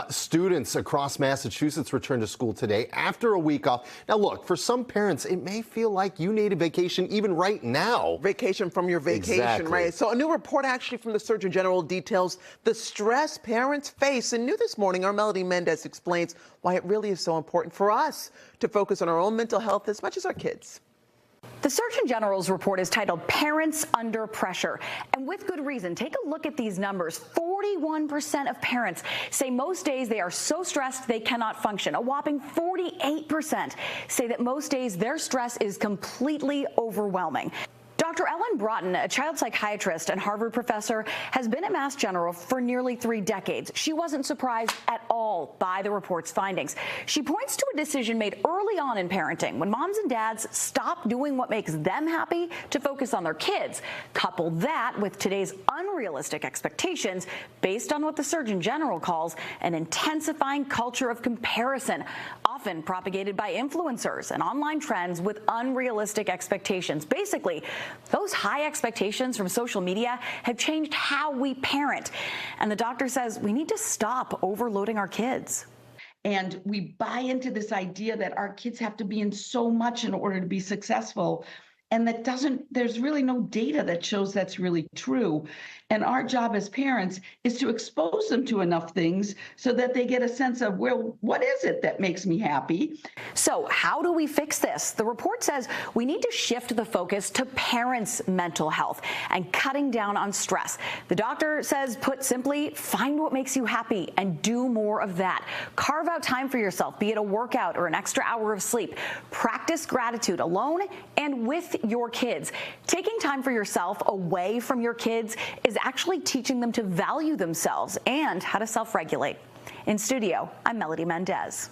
Students across Massachusetts return to school today after a week off. Now, look, for some parents, it may feel like you need a vacation even right now. Vacation from your vacation, Exactly. right? So a new report actually from the Surgeon General details the stress parents face. And new this morning, our Melody Mendez explains why it really is so important for us to focus on our own mental health as much as our kids. The Surgeon General's report is titled Parents Under Pressure, and with good reason. Take a look at these numbers. 41% of parents say most days they are so stressed they cannot function. A whopping 48% say that most days their stress is completely overwhelming. Dr. Ellen Broughton, a child psychiatrist and Harvard professor, has been at Mass General for nearly 3 decades. She wasn't surprised at all by the report's findings. She points to a decision made early on in parenting when moms and dads stop doing what makes them happy to focus on their kids. Couple that with today's unrealistic expectations based on what the Surgeon General calls an intensifying culture of comparison, often propagated by influencers and online trends with unrealistic expectations. Basically, those high expectations from social media have changed how we parent. And the doctor says we need to stop overloading our kids. And we buy into this idea that our kids have to be in so much in order to be successful. And there's really no data that shows that's really true. And our job as parents is to expose them to enough things so that they get a sense of, well, what is it that makes me happy? So how do we fix this? The report says we need to shift the focus to parents' mental health and cutting down on stress. The doctor says, put simply, find what makes you happy and do more of that. Carve out time for yourself, be it a workout or an extra hour of sleep. Practice gratitude alone and with your kids. Taking time for yourself away from your kids is actually teaching them to value themselves and how to self-regulate. In studio, I'm Melody Mendez.